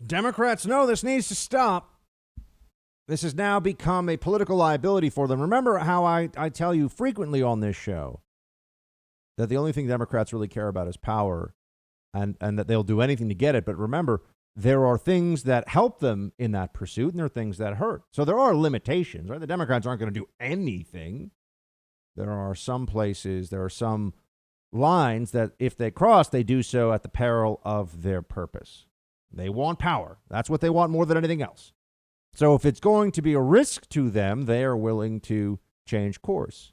Democrats know this needs to stop. This has now become a political liability for them. Remember how I tell you frequently on this show that the only thing Democrats really care about is power and that they'll do anything to get it. But remember, there are things that help them in that pursuit and there are things that hurt. So there are limitations, right? The Democrats aren't going to do anything. There are some places, there are some lines that if they cross, they do so at the peril of their purpose. They want power. That's what they want more than anything else. So if it's going to be a risk to them, they are willing to change course.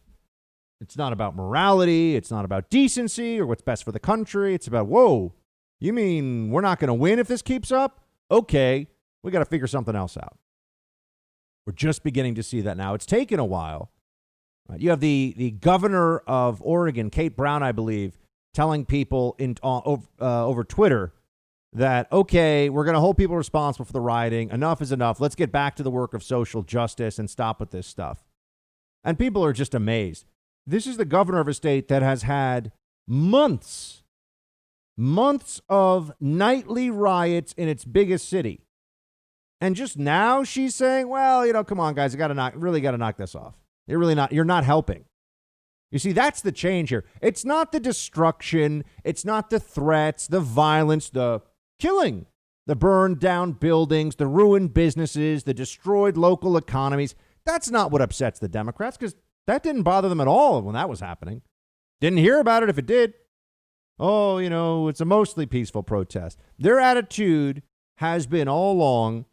It's not about morality. It's not about decency or what's best for the country. It's about, whoa, you mean we're not going to win if this keeps up? Okay, we got to figure something else out. We're just beginning to see that now. It's taken a while. You have the governor of Oregon, Kate Brown, I believe, telling people over Twitter that, okay, we're going to hold people responsible for the rioting. Enough is enough. Let's get back to the work of social justice and stop with this stuff. And people are just amazed. This is the governor of a state that has had months of nightly riots in its biggest city. And just now she's saying, well, come on, guys, really got to knock this off. You're not helping. You see, that's the change here. It's not the destruction. It's not the threats, the violence, the killing, the burned down buildings, the ruined businesses, the destroyed local economies. That's not what upsets the Democrats, because that didn't bother them at all when that was happening. Didn't hear about it if it did. Oh, it's a mostly peaceful protest. Their attitude has been all along,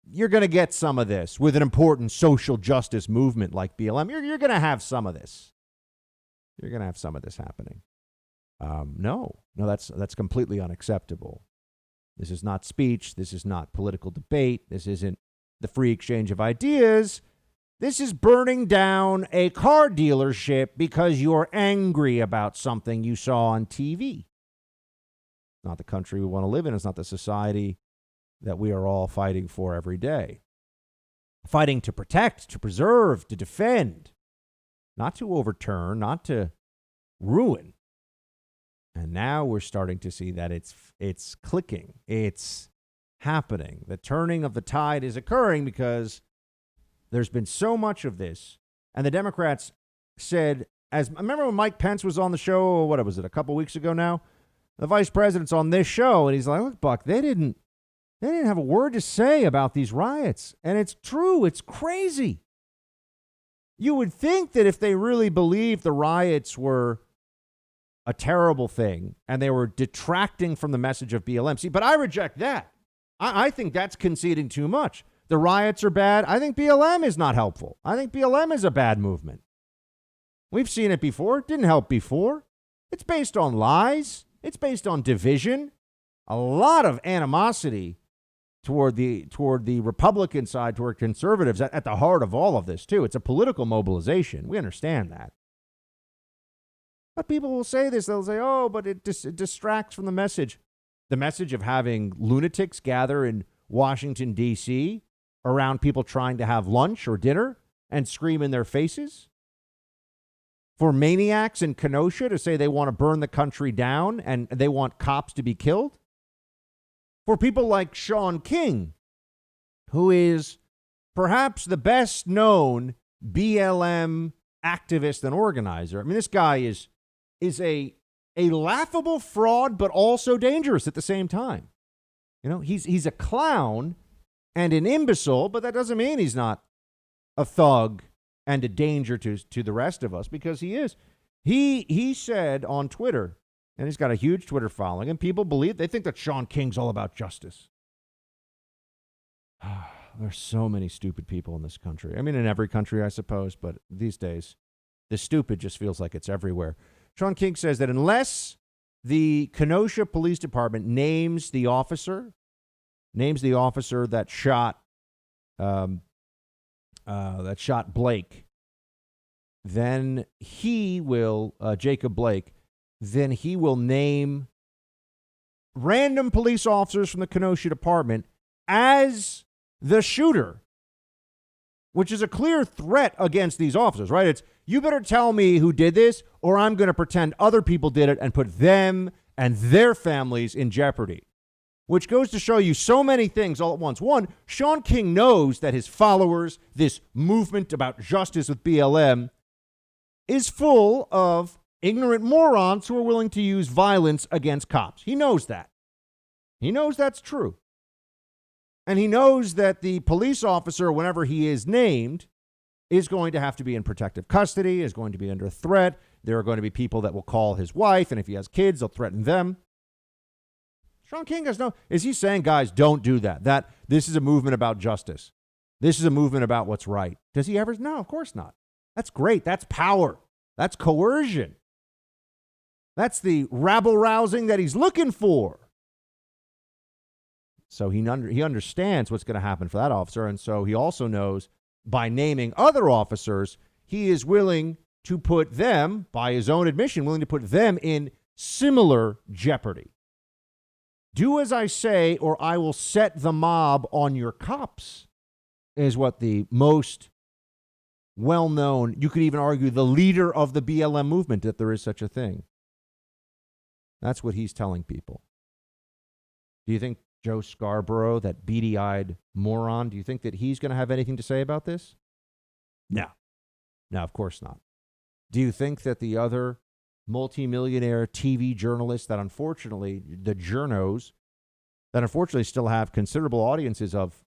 you're going to get some of this with an important social justice movement like BLM. You're going to have some of this. You're going to have some of this happening. No, that's completely unacceptable. This is not speech. This is not political debate. This isn't the free exchange of ideas. This is burning down a car dealership because you're angry about something you saw on TV. Not the country we want to live in. It's not the society that we are all fighting for every day. Fighting to protect, to preserve, to defend, not to overturn, not to ruin. And now we're starting to see that it's clicking. It's happening. The turning of the tide is occurring because there's been so much of this. And the Democrats said, remember when Mike Pence was on the show, what was it, a couple weeks ago now? The vice president's on this show, and he's like, look, Buck, they didn't have a word to say about these riots. And it's true. It's crazy. You would think that if they really believed the riots were a terrible thing and they were detracting from the message of BLM. See, but I reject that. I think that's conceding too much. The riots are bad. I think BLM is not helpful. I think BLM is a bad movement. We've seen it before. It didn't help before. It's based on lies. It's based on division. A lot of animosity toward the Republican side, toward conservatives at the heart of all of this, too. It's a political mobilization. We understand that. But people will say this. They'll say, oh, but it distracts from the message. The message of having lunatics gather in Washington, D.C. around people trying to have lunch or dinner and scream in their faces. For maniacs in Kenosha to say they want to burn the country down and they want cops to be killed. For people like Sean King, who is perhaps the best known BLM activist and organizer. I mean, this guy is a laughable fraud, but also dangerous at the same time. He's a clown and an imbecile, but that doesn't mean he's not a thug and a danger to the rest of us, because he is. He said on Twitter, and he's got a huge Twitter following, and people they think that Sean King's all about justice. There's so many stupid people in this country. I mean, in every country, I suppose, but these days, the stupid just feels like it's everywhere. Sean King says that unless the Kenosha Police Department names the officer that shot Blake, then he will, Jacob Blake, then he will name random police officers from the Kenosha Department as the shooter, which is a clear threat against these officers, right? It's, you better tell me who did this, or I'm going to pretend other people did it and put them and their families in jeopardy. which goes to show you so many things all at once. One, Sean King knows that his followers, this movement about justice with BLM, is full of ignorant morons who are willing to use violence against cops. He knows that. He knows that's true. And he knows that the police officer, whenever he is named, is going to have to be in protective custody, is going to be under threat. There are going to be people that will call his wife, and if he has kids, they'll threaten them. Sean King has no... Is he saying, guys, don't do that? That this is a movement about justice. This is a movement about what's right. Does he ever? No, of course not. That's great. That's power. That's coercion. That's the rabble-rousing that he's looking for. So he understands what's going to happen for that officer, and so he also knows by naming other officers, he is willing to put them, by his own admission, willing to put them in similar jeopardy. Do as I say, or I will set the mob on your cops, is what the most well-known, you could even argue the leader of the BLM movement, if there is such a thing. That's what he's telling people. Do you think Joe Scarborough, that beady-eyed moron, do you think that he's going to have anything to say about this? No. No, of course not. Do you think that the other multimillionaire TV journalists that unfortunately, the journos, that unfortunately still have considerable audiences of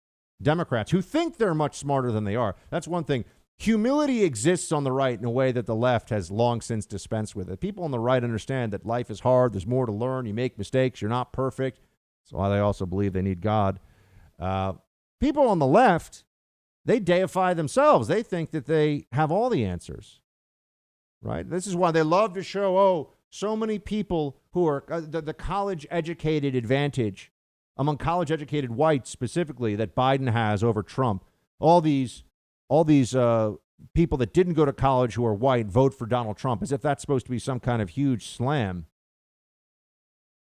Democrats who think they're much smarter than they are? That's one thing. Humility exists on the right in a way that the left has long since dispensed with it. People on the right understand that life is hard. There's more to learn. You make mistakes. You're not perfect. That's why they also believe they need God. People on the left, they deify themselves. They think that they have all the answers, right? This is why they love to show, so many people who are the college-educated advantage among college-educated whites specifically that Biden has over Trump. All these people that didn't go to college who are white vote for Donald Trump as if that's supposed to be some kind of huge slam.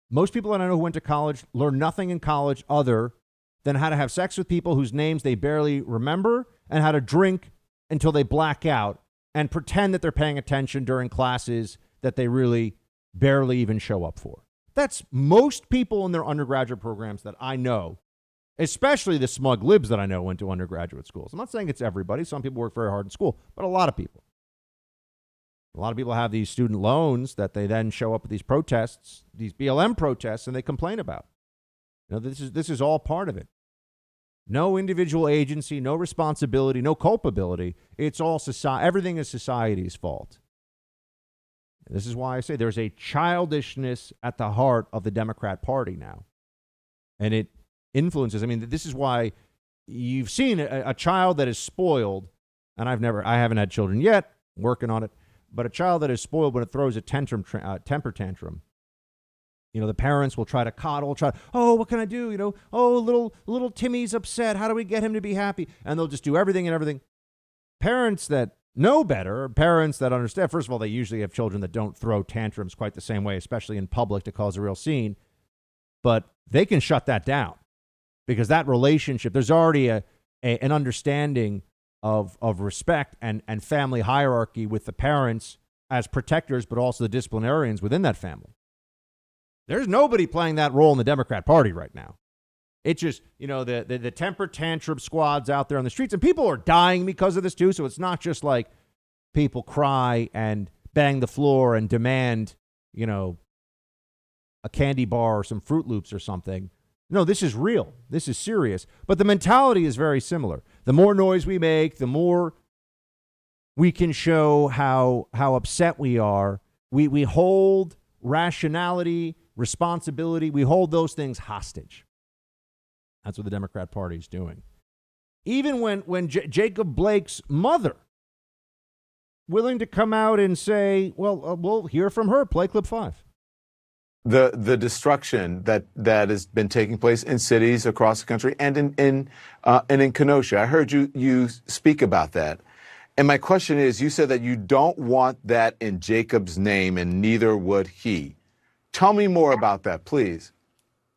Most people that I know who went to college learned nothing in college other than how to have sex with people whose names they barely remember and how to drink until they black out and pretend that they're paying attention during classes that they really barely even show up for. That's most people in their undergraduate programs that I know, especially the smug libs that I know went to undergraduate schools. I'm not saying it's everybody. Some people work very hard in school, but a lot of people. A lot of people have these student loans that they then show up at these protests, these BLM protests, and they complain about. This is all part of it. No individual agency, no responsibility, no culpability. It's all society. Everything is society's fault. This is why I say there's a childishness at the heart of the Democrat Party now. And it influences. I mean, this is why you've seen a child that is spoiled, and I haven't had children yet, working on it, but a child that is spoiled when it throws a temper tantrum. The parents will try to coddle, what can I do? Little Timmy's upset. How do we get him to be happy? And they'll just do everything and everything. Parents that know better, parents that understand, first of all, they usually have children that don't throw tantrums quite the same way, especially in public to cause a real scene. But they can shut that down because that relationship, there's already an understanding of respect and family hierarchy with the parents as protectors, but also the disciplinarians within that family. There's nobody playing that role in the Democrat Party right now. It's just, the temper tantrum squads out there on the streets, and people are dying because of this too. So it's not just like people cry and bang the floor and demand, a candy bar or some Fruit Loops or something. No, this is real. This is serious. But the mentality is very similar. The more noise we make, the more we can show how upset we are. We hold rationality, responsibility. We hold those things hostage. That's what the Democrat Party is doing. Even when Jacob Blake's mother willing to come out and say, we'll hear from her, play clip 5. The destruction that has been taking place in cities across the country and in Kenosha. I heard you speak about that. And my question is, you said that you don't want that in Jacob's name, and neither would he. Tell me more about that, please.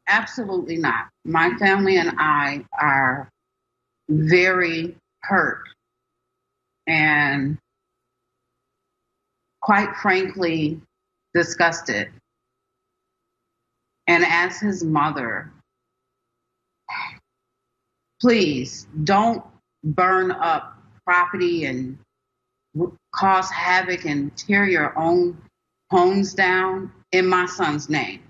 Absolutely not. My family and I are very hurt and, quite frankly, disgusted. And as his mother, please don't burn up property and cause havoc and tear your own homes down in my son's name.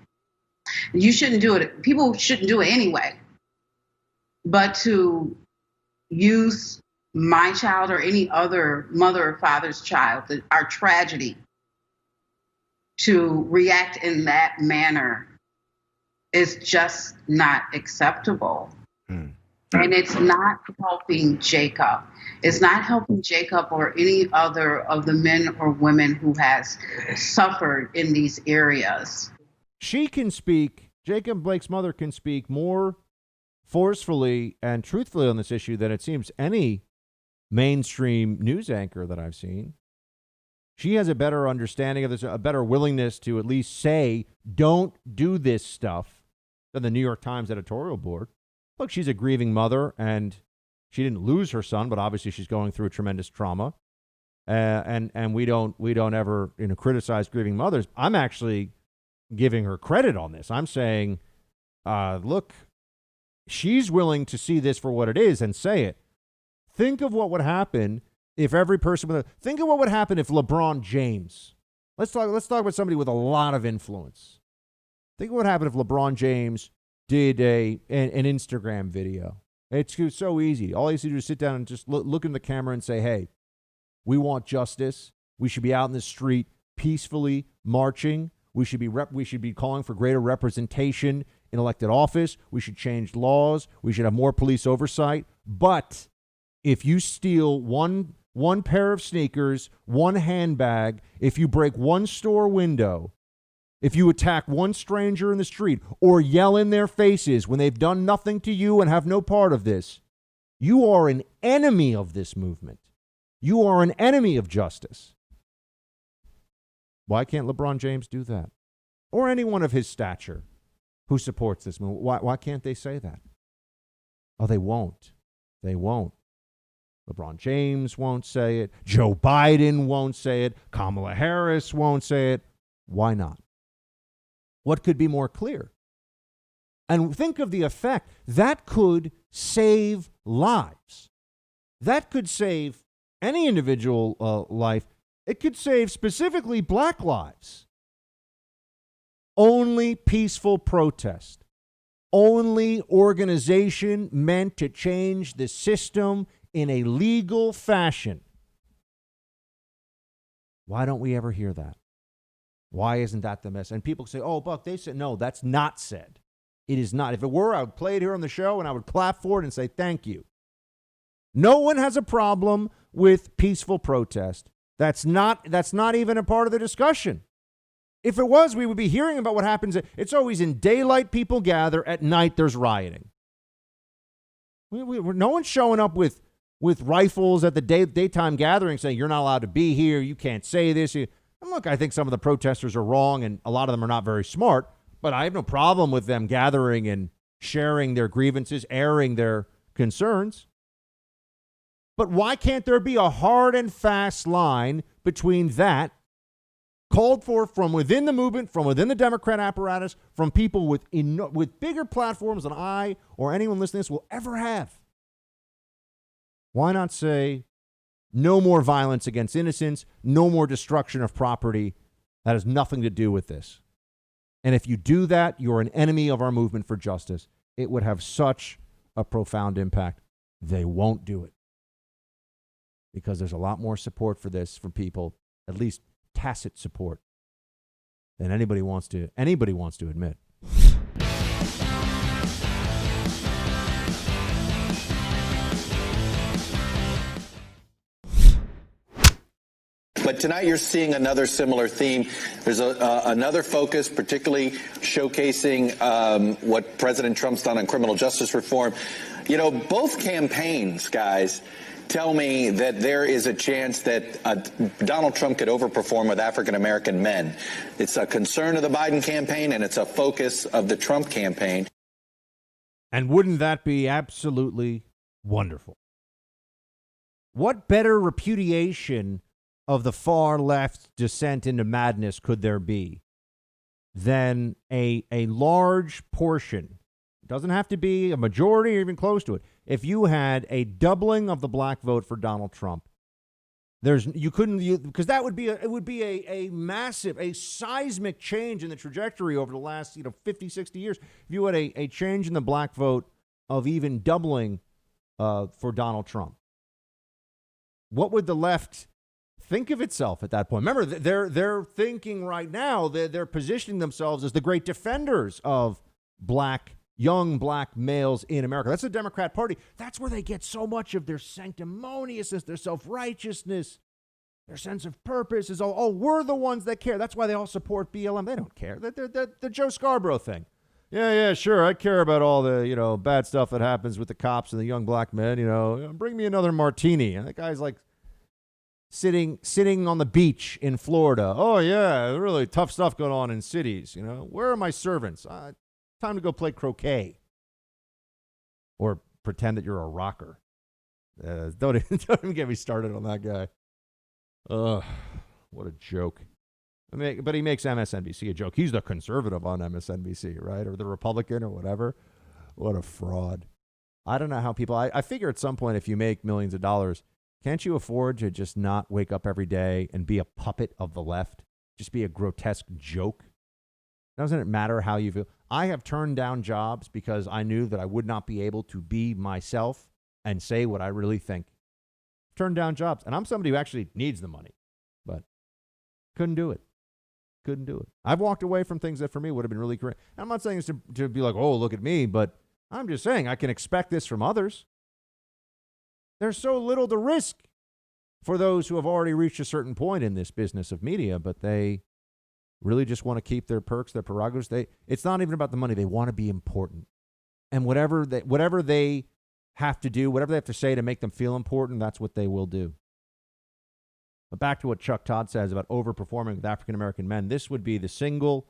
You shouldn't do it. People shouldn't do it anyway. But to use my child or any other mother or father's child, our tragedy, to react in that manner is just not acceptable. And it's not helping Jacob. It's not helping Jacob or any other of the men or women who has suffered in these areas. She can speak, Jacob Blake's mother can speak more forcefully and truthfully on this issue than it seems any mainstream news anchor that I've seen. She has a better understanding of this, a better willingness to at least say, don't do this stuff, than the New York Times editorial board. Look, she's a grieving mother, and she didn't lose her son, but obviously she's going through a tremendous trauma. And we don't ever criticize grieving mothers. I'm actually giving her credit on this. I'm saying, look, she's willing to see this for what it is and say it. Think of what would happen if every person think of what would happen if LeBron James. Let's talk about somebody with a lot of influence. Think of what happened if LeBron James did an Instagram video. It's so easy. All he has to do is sit down and just look in the camera and say, hey, we want justice. We should be out in the street peacefully marching. We should be calling for greater representation in elected office. We should change laws. We should have more police oversight. But if you steal one pair of sneakers, one handbag, if you break one store window, if you attack one stranger in the street or yell in their faces when they've done nothing to you and have no part of this, you are an enemy of this movement. You are an enemy of justice. Why can't LeBron James do that? Or anyone of his stature who supports this movement? Why can't they say that? Oh, they won't. They won't. LeBron James won't say it. Joe Biden won't say it. Kamala Harris won't say it. Why not? What could be more clear? And think of the effect. That could save lives. That could save any individual life. It could save specifically black lives. Only peaceful protest. Only organization meant to change the system in a legal fashion. Why don't we ever hear that? Why isn't that the mess? And people say, oh, Buck, they said, no, that's not said. It is not. If it were, I would play it here on the show and I would clap for it and say, thank you. No one has a problem with peaceful protest. That's not even a part of the discussion. If it was, we would be hearing about what happens. It's always in daylight, people gather. At night, there's rioting. No one's showing up with rifles at the daytime gathering saying, you're not allowed to be here, you can't say this. And look, I think some of the protesters are wrong, and a lot of them are not very smart, but I have no problem with them gathering and sharing their grievances, airing their concerns. But why can't there be a hard and fast line between that, called for from within the movement, from within the Democrat apparatus, from people with bigger platforms than I or anyone listening to this will ever have? Why not say, no more violence against innocents, no more destruction of property? That has nothing to do with this. And if you do that, you're an enemy of our movement for justice. It would have such a profound impact. They won't do it because there's a lot more support for this from people, at least tacit support, than anybody wants to admit. But tonight you're seeing another similar theme. There's another focus, particularly showcasing what President Trump's done on criminal justice reform. You know, both campaigns, guys, tell me that there is a chance that Donald Trump could overperform with African-American men. It's a concern of the Biden campaign, and it's a focus of the Trump campaign. And wouldn't that be absolutely wonderful? What better repudiation of the far left descent into madness could there be than a large portion, doesn't have to be a majority or even close to it. If you had a doubling of the black vote for Donald Trump, because that would be a massive, a seismic change in the trajectory over the last 50, 60 years. If you had a change in the black vote of even doubling for Donald Trump, what would the left think of itself at that point? Remember, they're thinking right now that they're positioning themselves as the great defenders of young black males in America. That's the Democrat Party. That's where they get so much of their sanctimoniousness, their self-righteousness, their sense of purpose is we're the ones that care. That's why they all support BLM. They don't care. The Joe Scarborough thing. Yeah, sure. I care about all the, bad stuff that happens with the cops and the young black men, bring me another martini. And that guy's like sitting on the beach in Florida. Oh, yeah, really tough stuff going on in cities. Where are my servants? Time to go play croquet or pretend that you're a rocker. Don't even get me started on that guy. Ugh, what a joke. But he makes MSNBC a joke. He's the conservative on MSNBC, right? Or the Republican or whatever. What a fraud. I don't know how people, I figure at some point if you make millions of dollars, can't you afford to just not wake up every day and be a puppet of the left? Just be a grotesque joke? Doesn't it matter how you feel? I have turned down jobs because I knew that I would not be able to be myself and say what I really think. Turned down jobs. And I'm somebody who actually needs the money, but couldn't do it. I've walked away from things that for me would have been really great. And I'm not saying this to be like, oh, look at me, but I'm just saying I can expect this from others. There's so little to risk for those who have already reached a certain point in this business of media, but they really just want to keep their perks, their prerogatives. It's not even about the money. They want to be important. And whatever they have to do, whatever they have to say to make them feel important, that's what they will do. But back to what Chuck Todd says about overperforming with African-American men, this would be the single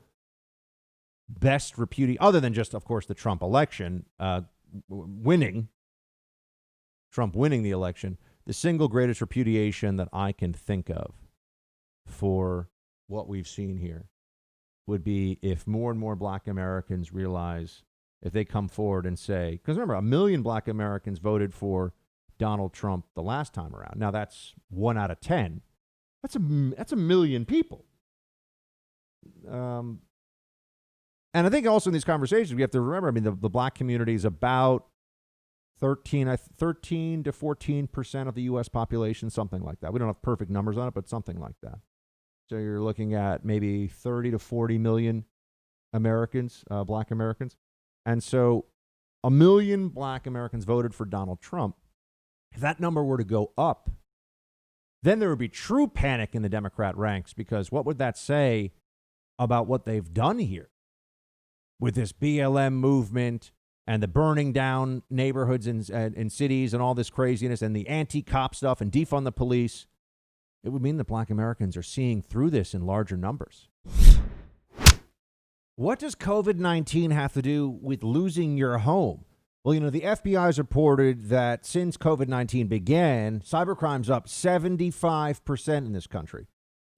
best other than just, of course, the Trump election, Trump winning the election, the single greatest repudiation that I can think of for what we've seen here would be if more and more black Americans realize, if they come forward and say, because remember, 1 million black Americans voted for Donald Trump the last time around. Now that's 1 out of 10. That's a million people. And I think also in these conversations, we have to remember, the black community is about 13 to 14% of the U.S. population, something like that. We don't have perfect numbers on it, but something like that. So you're looking at maybe 30 to 40 million Americans, black Americans. And so 1 million black Americans voted for Donald Trump. If that number were to go up, then there would be true panic in the Democrat ranks, because what would that say about what they've done here with this BLM movement and the burning down neighborhoods in cities and all this craziness and the anti-cop stuff and defund the police? It would mean that black Americans are seeing through this in larger numbers. What does COVID-19 have to do with losing your home? Well, the FBI has reported that since COVID-19 began, cybercrime's up 75% in this country.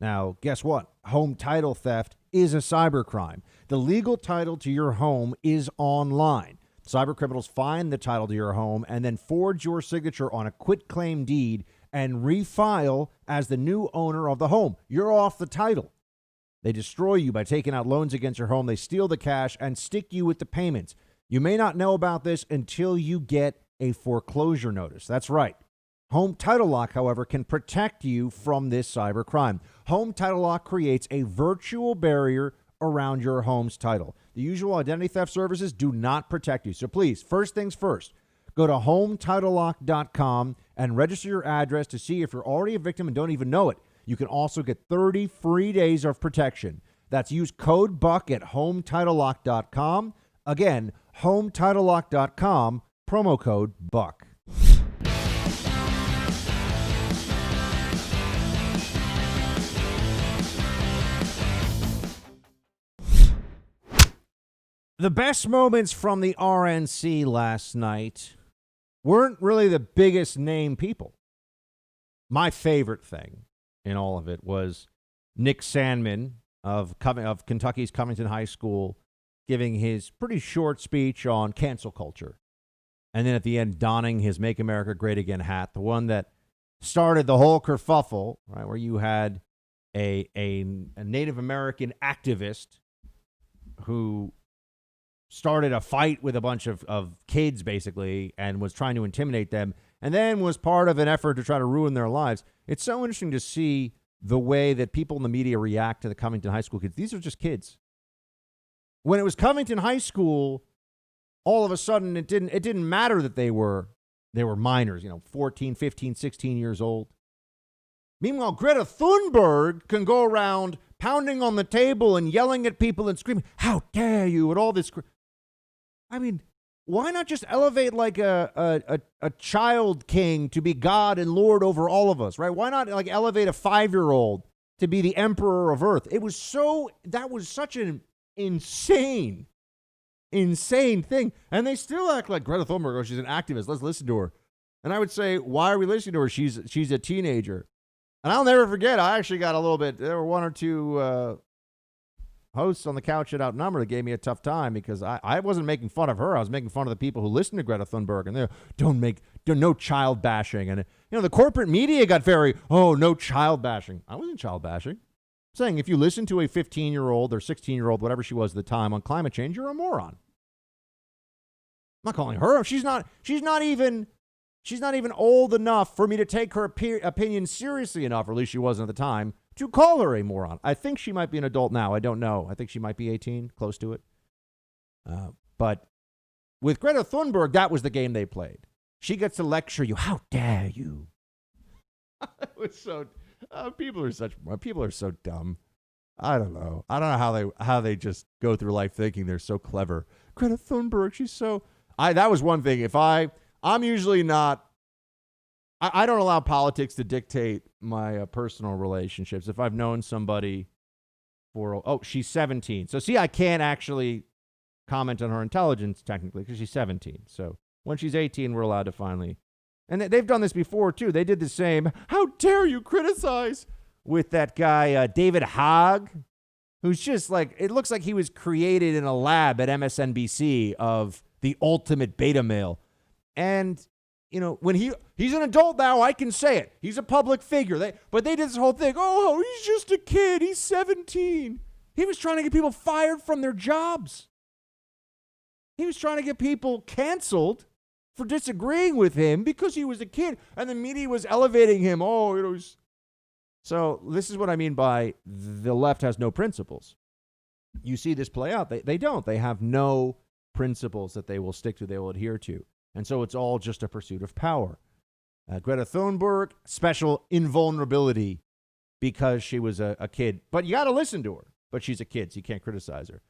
Now, guess what? Home title theft is a cybercrime. The legal title to your home is online. Cybercriminals find the title to your home and then forge your signature on a quitclaim deed and refile as the new owner of the home. You're off the title. They destroy you by taking out loans against your home. They steal the cash and stick you with the payments. You may not know about this until you get a foreclosure notice. That's right. Home Title Lock, however, can protect you from this cybercrime. Home Title Lock creates a virtual barrier around your home's title. The usual identity theft services do not protect you. So please, first things first, go to HometitleLock.com and register your address to see if you're already a victim and don't even know it. You can also get 30 free days of protection. That's use code BUCK at HometitleLock.com. Again, HometitleLock.com, promo code BUCK. The best moments from the RNC last night weren't really the biggest name people. My favorite thing in all of it was Nick Sandman of Kentucky's Covington High School giving his pretty short speech on cancel culture. And then at the end, donning his Make America Great Again hat, the one that started the whole kerfuffle, right, where you had a Native American activist who started a fight with a bunch of kids, basically, and was trying to intimidate them, and then was part of an effort to try to ruin their lives. It's so interesting to see the way that people in the media react to the Covington High School kids. These are just kids. When it was Covington High School, all of a sudden it didn't matter that they were minors, 14, 15, 16 years old. Meanwhile, Greta Thunberg can go around pounding on the table and yelling at people and screaming, "How dare you!" and all this. I mean, why not just elevate like a child king to be God and Lord over all of us, right? Why not like elevate a 5-year-old to be the emperor of Earth? That was such an insane thing. And they still act like Greta Thunberg, oh, she's an activist, let's listen to her. And I would say, why are we listening to her? She's a teenager. And I'll never forget, I actually got a little bit, there were one or two hosts on the couch at Outnumber that gave me a tough time because I wasn't making fun of her. I was making fun of the people who listen to Greta Thunberg, and they're no child bashing. And, the corporate media got very, no child bashing. I wasn't child bashing. I'm saying if you listen to a 15-year-old or 16-year-old, whatever she was at the time, on climate change, you're a moron. I'm not calling her. She's not even old enough for me to take her opinion seriously enough, or at least she wasn't at the time, to call her a moron. I think she might be an adult now. I don't know. I think she might be 18, close to it. But with Greta Thunberg, that was the game they played. She gets to lecture you. How dare you? It was so. People are so dumb. I don't know how they just go through life thinking they're so clever. Greta Thunberg, she's so. That was one thing. I'm usually not. I don't allow politics to dictate my personal relationships. If I've known somebody she's 17. So see, I can't actually comment on her intelligence technically because she's 17. So when she's 18, we're allowed to finally. And they've done this before too. They did the same. How dare you criticize with that guy David Hogg, who's just like, it looks like he was created in a lab at MSNBC of the ultimate beta male. And when he's an adult now, I can say it. He's a public figure. But they did this whole thing. Oh, he's just a kid. He's 17. He was trying to get people fired from their jobs. He was trying to get people canceled for disagreeing with him because he was a kid. And the media was elevating him. So this is what I mean by the left has no principles. You see this play out. They don't. They have no principles that they will stick to, they will adhere to. And so it's all just a pursuit of power. Greta Thunberg, special invulnerability because she was a kid. But you got to listen to her. But she's a kid, so you can't criticize her.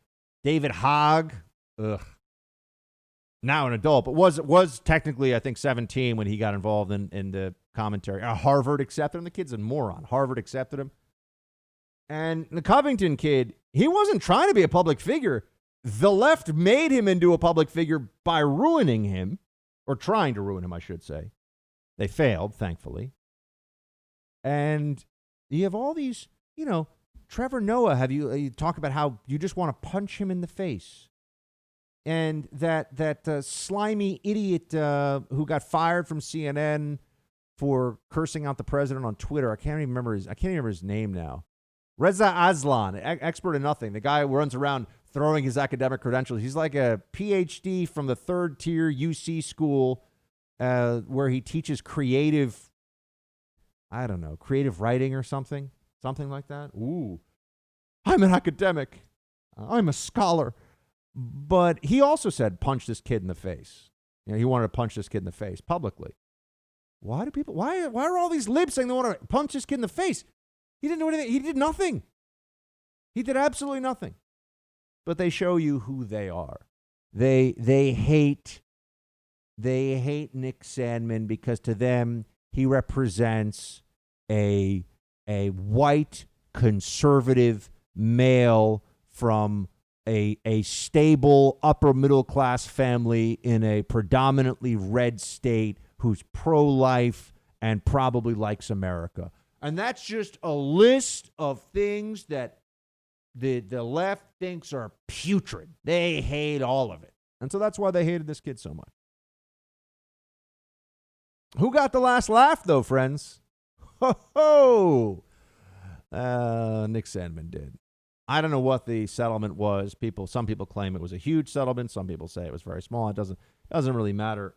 David Hogg, now an adult, but was technically, I think, 17 when he got involved in the commentary. Harvard accepted him. The kid's a moron. Harvard accepted him. And the Covington kid, he wasn't trying to be a public figure. The left made him into a public figure by ruining him. Or trying to ruin him, I should say. They failed, thankfully. And you have all these, Trevor Noah, you talk about how you just want to punch him in the face. And that slimy idiot who got fired from CNN for cursing out the president on Twitter. I can't even remember his name now. Reza Aslan, expert in nothing. The guy who runs around throwing his academic credentials. He's like a PhD from the third tier UC school where he teaches creative writing or something like that. Ooh, I'm an academic. I'm a scholar. But he also said, punch this kid in the face. He wanted to punch this kid in the face publicly. Why are all these libs saying they want to punch this kid in the face? He didn't do anything. He did nothing. He did absolutely nothing. But they show you who they are. They hate Nick Sandman because to them he represents a white conservative male from a stable upper middle class family in a predominantly red state who's pro-life and probably likes America. And that's just a list of things that the left thinks are putrid. They hate all of it. And so that's why they hated this kid so much. Who got the last laugh, though, friends? Ho ho! Nick Sandman did. I don't know what the settlement was. Some people claim it was a huge settlement. Some people say it was very small. It doesn't really matter.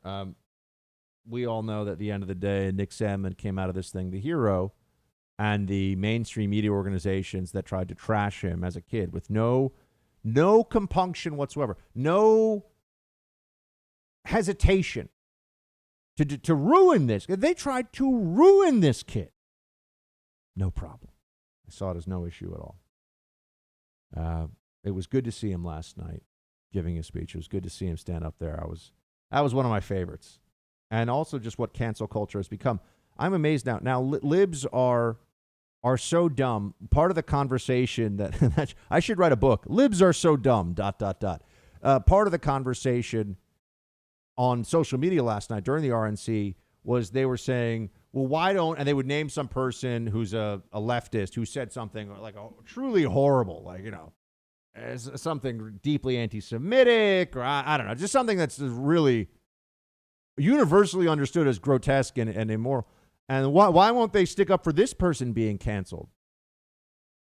We all know that at the end of the day, Nick Sandman came out of this thing the hero, and the mainstream media organizations that tried to trash him as a kid with no compunction whatsoever, no hesitation to ruin this. They tried to ruin this kid. No problem. I saw it as no issue at all. It was good to see him last night giving his speech. It was good to see him stand up there. That was one of my favorites. And also just what cancel culture has become. I'm amazed now. Now, libs are so dumb. Part of the conversation that I should write a book. Libs are so dumb, ... Part of the conversation on social media last night during the RNC was they were saying, well, why don't, and they would name some person who's a leftist who said something like truly horrible, like, something deeply anti-Semitic, or I don't know, just something that's really universally understood as grotesque and immoral. And why won't they stick up for this person being canceled?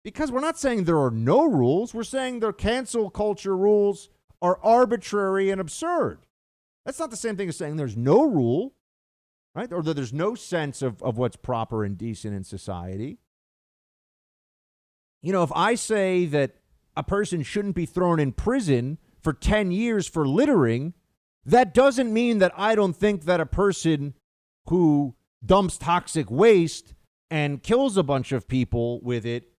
Because we're not saying there are no rules. We're saying their cancel culture rules are arbitrary and absurd. That's not the same thing as saying there's no rule, right? Or that there's no sense of what's proper and decent in society. If I say that a person shouldn't be thrown in prison for 10 years for littering, that doesn't mean that I don't think that a person who dumps toxic waste and kills a bunch of people with it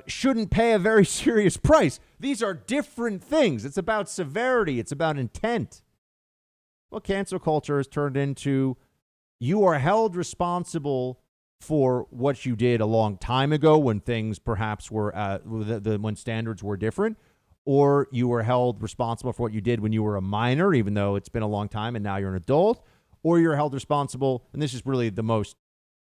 shouldn't pay a very serious price. These are different things. It's about severity. It's about intent. Well, cancel culture has turned into you are held responsible for what you did a long time ago when things perhaps were when standards were different, or you were held responsible for what you did when you were a minor, even though it's been a long time and now you're an adult, or you're held responsible, and this is really the most,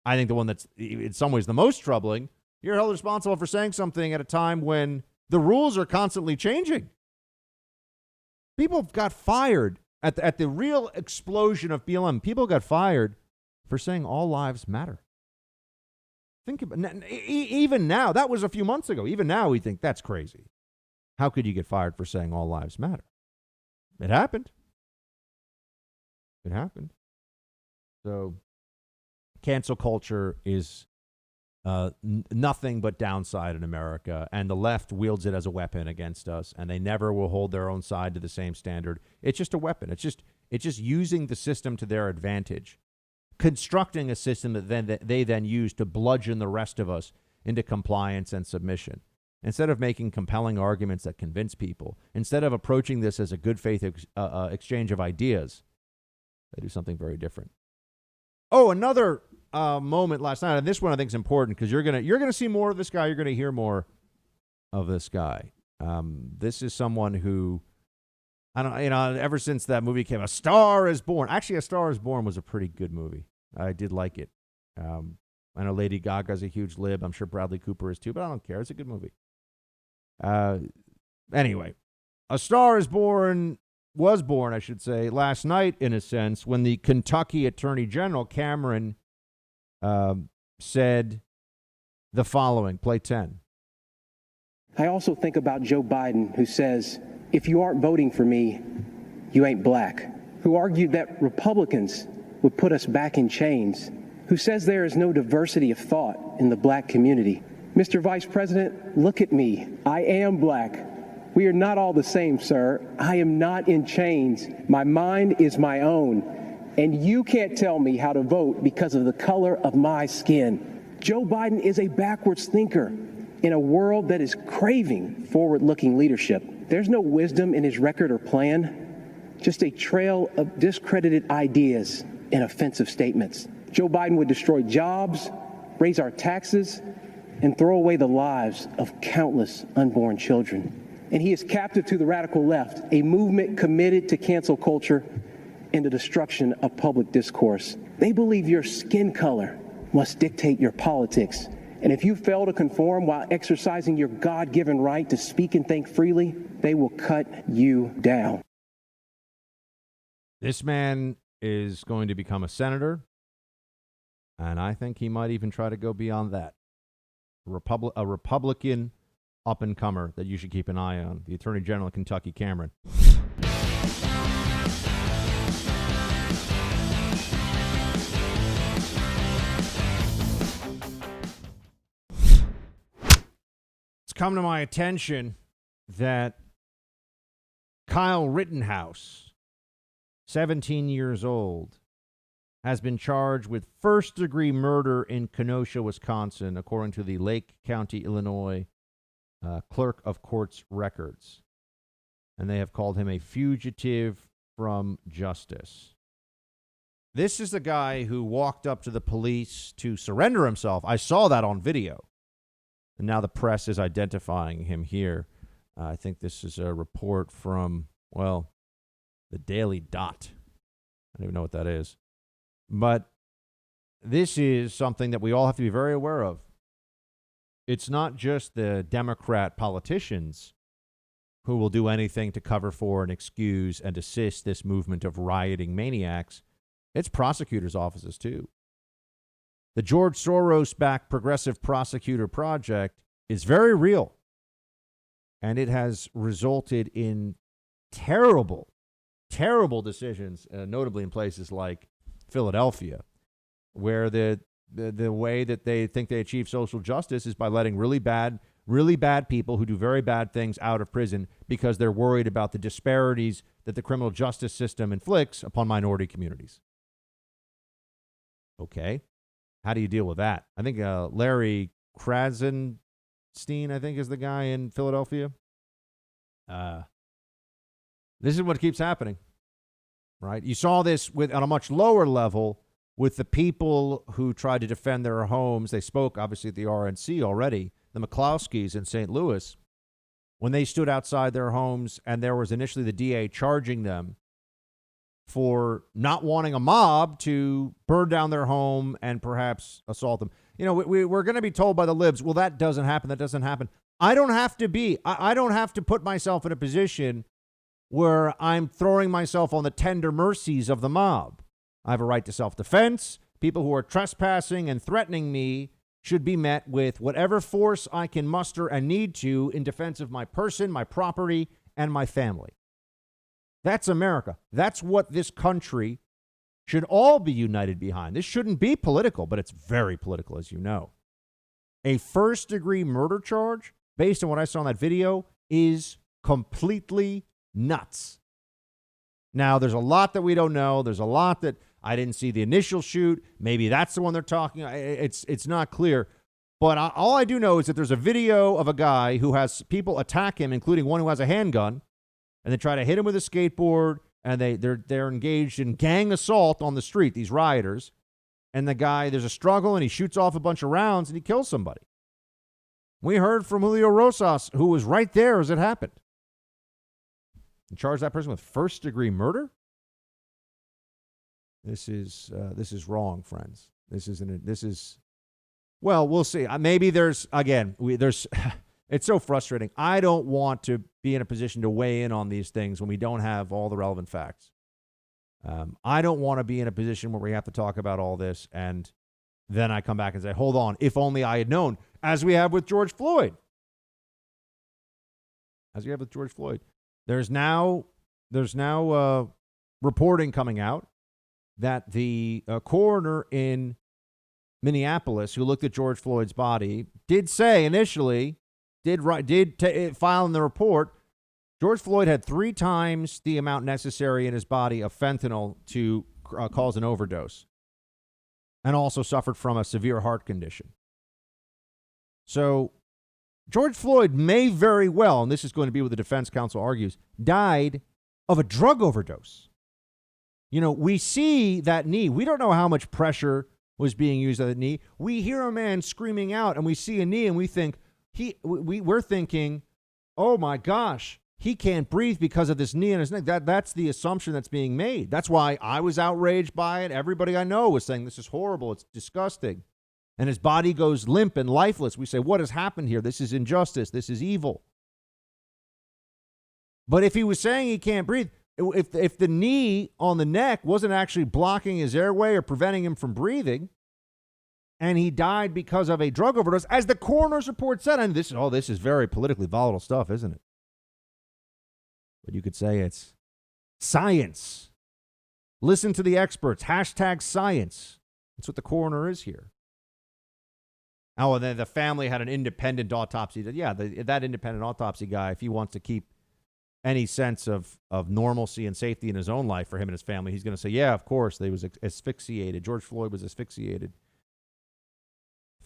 I think the one that's in some ways the most troubling, you're held responsible for saying something at a time when the rules are constantly changing. People got fired at the real explosion of BLM. People got fired for saying all lives matter. Think about even now. That was a few months ago. Even now, we think that's crazy. How could you get fired for saying all lives matter? It happened. It happened. So, cancel culture is nothing but downside in America, and the left wields it as a weapon against us, and they never will hold their own side to the same standard. It's just a weapon. It's just using the system to their advantage, constructing a system that they then use to bludgeon the rest of us into compliance and submission. Instead of making compelling arguments that convince people, instead of approaching this as a good faith exchange of ideas, they do something very different. Oh, another moment last night, and this one I think is important because you're gonna see more of this guy. You're gonna hear more of this guy. This is someone who ever since that movie came, A Star Is Born. Actually, A Star Is Born was a pretty good movie. I did like it. I know Lady Gaga's a huge lib. I'm sure Bradley Cooper is too, but I don't care. It's a good movie. Anyway, A Star Is Born was born, I should say, last night, in a sense, when the Kentucky Attorney General, Cameron, said the following. Play 10. I also think about Joe Biden, who says, if you aren't voting for me, you ain't black, who argued that Republicans would put us back in chains, who says there is no diversity of thought in the black community. Mr. Vice President, look at me. I am black. We are not all the same, sir. I am not in chains. My mind is my own. And you can't tell me how to vote because of the color of my skin. Joe Biden is a backwards thinker in a world that is craving forward-looking leadership. There's no wisdom in his record or plan, just a trail of discredited ideas and offensive statements. Joe Biden would destroy jobs, raise our taxes, and throw away the lives of countless unborn children. And he is captive to the radical left, a movement committed to cancel culture and the destruction of public discourse. They believe your skin color must dictate your politics, And if you fail to conform while exercising your God-given right to speak and think freely, they will cut you down. This man is going to become a senator, and I think he might even try to go beyond that. A Republican up-and-comer that you should keep an eye on, the Attorney General of Kentucky, Cameron. It's come to my attention that Kyle Rittenhouse, 17 years old, has been charged with first-degree murder in Kenosha, Wisconsin, according to the Lake County, Illinois clerk of court's records. And they have called him a fugitive from justice. This is the guy who walked up to the police to surrender himself. I saw that on video. And now the press is identifying him here. I think this is a report from, well, the Daily Dot. I don't even know what that is. But this is something that we all have to be very aware of. It's not just the Democrat politicians who will do anything to cover for and excuse and assist this movement of rioting maniacs. It's prosecutors' offices, too. The George Soros-backed Progressive Prosecutor Project is very real, and it has resulted in terrible decisions, notably in places like Philadelphia, where the way that they think they achieve social justice is by letting really bad people who do very bad things out of prison because they're worried about the disparities that the criminal justice system inflicts upon minority communities. Okay. How do you deal with that? I think Larry Krasenstein, I think, is the guy in Philadelphia. This is what keeps happening, right? You saw this on a much lower level with the people who tried to defend their homes. They spoke, obviously, at the RNC already, the McCloskeys in St. Louis, when they stood outside their homes and there was initially the DA charging them for not wanting a mob to burn down their home and perhaps assault them. You know, we're going to be told by the libs, well, that doesn't happen. That doesn't happen. I don't have to put myself in a position where I'm throwing myself on the tender mercies of the mob. I have a right to self-defense. People who are trespassing and threatening me should be met with whatever force I can muster and need to in defense of my person, my property, and my family. That's America. That's what this country should all be united behind. This shouldn't be political, but it's very political, as you know. A first-degree murder charge, based on what I saw in that video, is completely nuts. Now, there's a lot that we don't know. There's a lot that I didn't see the initial shoot. Maybe that's the one they're talking. It's not clear. But all I do know is that there's a video of a guy who has people attack him, including one who has a handgun, and they try to hit him with a skateboard, and they're engaged in gang assault on the street, these rioters. And the guy, there's a struggle, and he shoots off a bunch of rounds, and he kills somebody. We heard from Julio Rosas, who was right there as it happened. And charged that person with first-degree murder? This is wrong, friends. Well, we'll see. Maybe there's it's so frustrating. I don't want to be in a position to weigh in on these things when we don't have all the relevant facts. I don't want to be in a position where we have to talk about all this and then I come back and say, hold on, if only I had known, as we have with George Floyd. There's now reporting coming out that the coroner in Minneapolis, who looked at George Floyd's body, did say initially, file in the report, George Floyd had 3 times the amount necessary in his body of fentanyl to cause an overdose, and also suffered from a severe heart condition. So George Floyd may very well, and this is going to be what the defense counsel argues, died of a drug overdose. You know, we see that knee. We don't know how much pressure was being used on the knee. We hear a man screaming out, and we see a knee, and we think, we're thinking, oh my gosh, he can't breathe because of this knee in his neck. That's the assumption that's being made. That's why I was outraged by it. Everybody I know was saying this is horrible. It's disgusting. and his body goes limp and lifeless, we say, what has happened here? This is injustice. This is evil. But if he was saying he can't breathe, if the knee on the neck wasn't actually blocking his airway or preventing him from breathing, and he died because of a drug overdose, as the coroner's report said, and this is very politically volatile stuff, isn't it? But you could say it's science. Listen to the experts. # science. That's what the coroner is here. Oh, and then the family had an independent autopsy. Yeah, that independent autopsy guy, if he wants to keep any sense of normalcy and safety in his own life for him and his family, he's going to say, yeah, of course, they was asphyxiated. George Floyd was asphyxiated.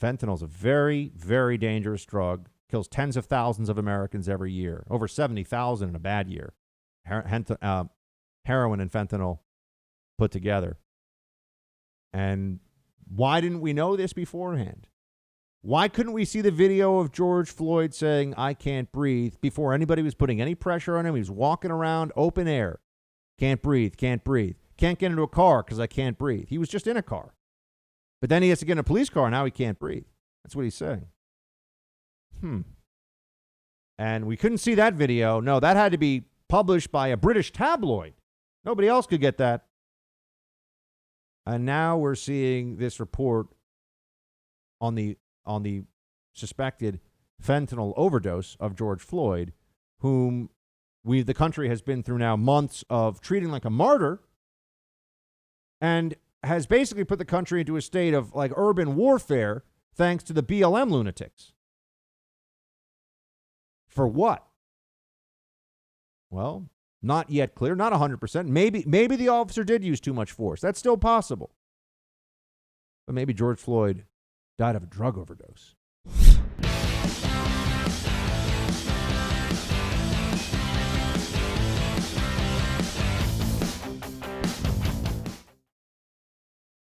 Fentanyl is a very, very dangerous drug. Kills tens of thousands of Americans every year. Over 70,000 in a bad year. Heroin and fentanyl put together. And why didn't we know this beforehand? Why couldn't we see the video of George Floyd saying, I can't breathe, before anybody was putting any pressure on him? He was walking around open air. Can't breathe, can't breathe. Can't get into a car because I can't breathe. He was just in a car. But then he has to get in a police car, and now he can't breathe. That's what he's saying. And we couldn't see that video. No, that had to be published by a British tabloid. Nobody else could get that. And now we're seeing this report on the suspected fentanyl overdose of George Floyd, whom the country has been through now months of treating like a martyr, and has basically put the country into a state of like urban warfare thanks to the BLM lunatics. For what? Well, not yet clear, not 100%. Maybe the officer did use too much force. That's still possible. But maybe George Floyd died of a drug overdose.